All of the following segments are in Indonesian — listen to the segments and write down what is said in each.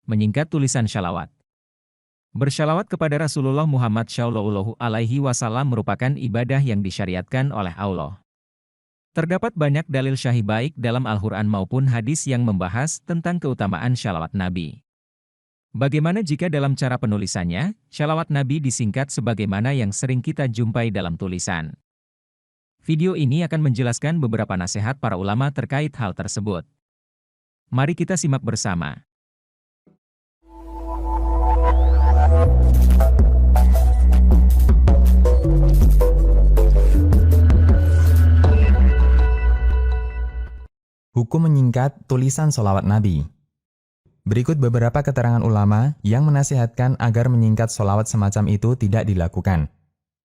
Menyingkat tulisan shalawat. Bersyalawat kepada Rasulullah Muhammad Shallallahu Alaihi Wasallam merupakan ibadah yang disyariatkan oleh Allah. Terdapat banyak dalil syahih baik dalam Al-Quran maupun hadis yang membahas tentang keutamaan syalawat Nabi. Bagaimana jika dalam cara penulisannya, syalawat Nabi disingkat sebagaimana yang sering kita jumpai dalam tulisan? Video ini akan menjelaskan beberapa nasihat para ulama terkait hal tersebut. Mari kita simak bersama. Hukum menyingkat tulisan sholawat Nabi. Berikut beberapa keterangan ulama yang menasihatkan agar menyingkat sholawat semacam itu tidak dilakukan.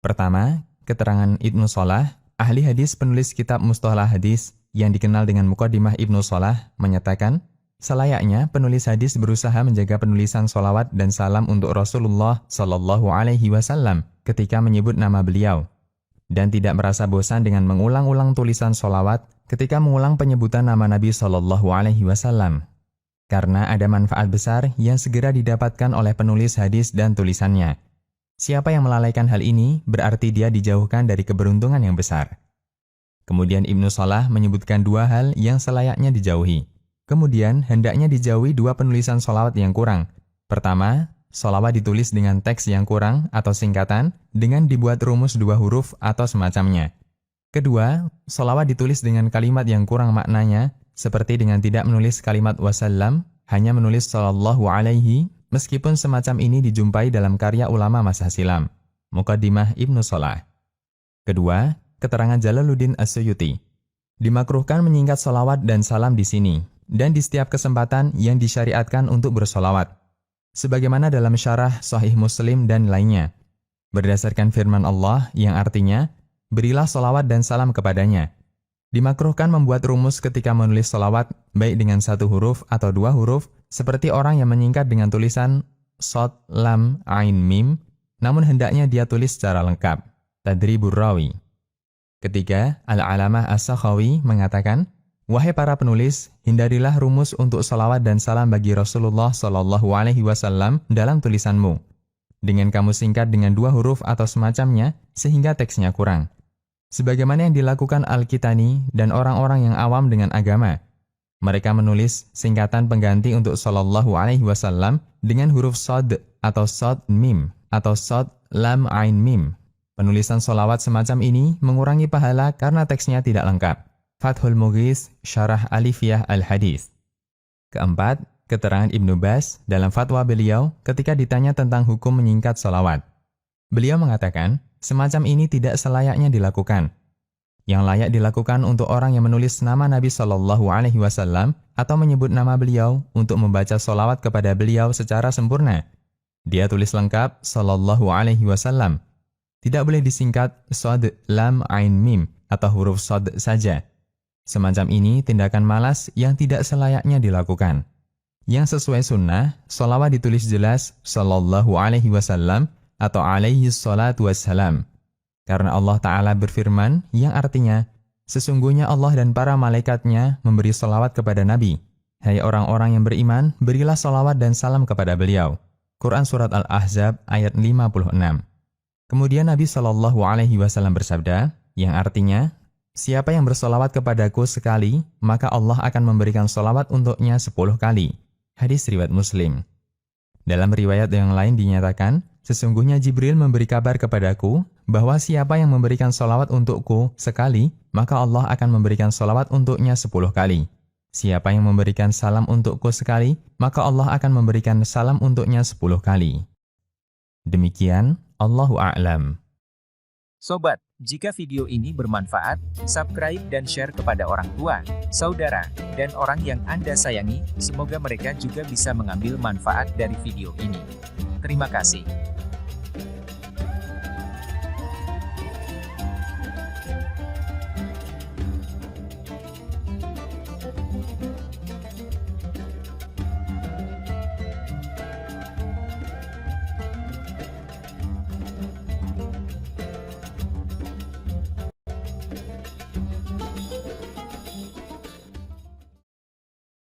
Pertama, keterangan Ibnu Shalah, ahli hadis penulis kitab Mustalah Hadis yang dikenal dengan Muqaddimah Ibnu Shalah, menyatakan, selayaknya penulis hadis berusaha menjaga penulisan sholawat dan salam untuk Rasulullah Shallallahu Alaihi Wasallam ketika menyebut nama beliau, dan tidak merasa bosan dengan mengulang-ulang tulisan sholawat ketika mengulang penyebutan nama Nabi Shallallahu Alaihi Wasallam, karena ada manfaat besar yang segera didapatkan oleh penulis hadis dan tulisannya. Siapa yang melalaikan hal ini berarti dia dijauhkan dari keberuntungan yang besar. Kemudian Ibnu Shalah menyebutkan dua hal yang selayaknya dijauhi. Kemudian hendaknya dijauhi dua penulisan sholawat yang kurang. Pertama, sholawat ditulis dengan teks yang kurang atau singkatan dengan dibuat rumus dua huruf atau semacamnya. Kedua, sholawat ditulis dengan kalimat yang kurang maknanya, seperti dengan tidak menulis kalimat wasallam, hanya menulis sallallahu alaihi, meskipun semacam ini dijumpai dalam karya ulama masa silam. Muqaddimah Ibnu Shalah. Kedua, keterangan Jalaluddin As-Suyuti. Dimakruhkan menyingkat sholawat dan salam di sini, dan di setiap kesempatan yang disyariatkan untuk bersholawat, sebagaimana dalam syarah Sahih Muslim dan lainnya. Berdasarkan firman Allah yang artinya, berilah sholawat dan salam kepadanya. Dimakruhkan membuat rumus ketika menulis sholawat, baik dengan satu huruf atau dua huruf, seperti orang yang menyingkat dengan tulisan Shad, Lam, Ain, Mim, namun hendaknya dia tulis secara lengkap. Tadribur Rawi. Ketiga, Al-Alamah As-Sakhawi mengatakan, wahai para penulis, hindarilah rumus untuk sholawat dan salam bagi Rasulullah Shallallahu Alaihi Wasallam dalam tulisanmu, dengan kamu singkat dengan dua huruf atau semacamnya, sehingga teksnya kurang. Sebagaimana yang dilakukan Al-Kitani dan orang-orang yang awam dengan agama. Mereka menulis singkatan pengganti untuk Shallallahu Alaihi Wasallam dengan huruf Shad atau Shad Mim atau Shad Lam Ain Mim. Penulisan sholawat semacam ini mengurangi pahala karena teksnya tidak lengkap. Fathul Mughis, Syarah Alifiyah Al-Hadis. Keempat, keterangan Ibnu Baz dalam fatwa beliau ketika ditanya tentang hukum menyingkat sholawat. Beliau mengatakan, semacam ini tidak selayaknya dilakukan. Yang layak dilakukan untuk orang yang menulis nama Nabi Shallallahu Alaihi Wasallam atau menyebut nama beliau untuk membaca sholawat kepada beliau secara sempurna. Dia tulis lengkap Shallallahu Alaihi Wasallam. Tidak boleh disingkat Shad, Lam, Ain, Mim atau huruf Shad saja. Semacam ini tindakan malas yang tidak selayaknya dilakukan. Yang sesuai sunnah, sholawat ditulis jelas Shallallahu Alaihi Wasallam atau alaihi sholatu wassalam. Karena Allah Ta'ala berfirman yang artinya, sesungguhnya Allah dan para malaikatnya memberi sholawat kepada Nabi. Hai orang-orang yang beriman, berilah sholawat dan salam kepada beliau. Quran Surat Al-Ahzab ayat 56. Kemudian Nabi Shallallahu Alaihi Wasallam bersabda, yang artinya, siapa yang bersholawat kepadaku sekali, maka Allah akan memberikan sholawat untuknya 10 kali. Hadis riwayat Muslim. Dalam riwayat yang lain dinyatakan, sesungguhnya Jibril memberi kabar kepadaku bahwa siapa yang memberikan sholawat untukku sekali, maka Allah akan memberikan sholawat untuknya 10 kali. Siapa yang memberikan salam untukku sekali, maka Allah akan memberikan salam untuknya 10 kali. Demikian, Allahu a'lam. Sobat, jika video ini bermanfaat, subscribe dan share kepada orang tua, saudara, dan orang yang Anda sayangi, semoga mereka juga bisa mengambil manfaat dari video ini. Terima kasih.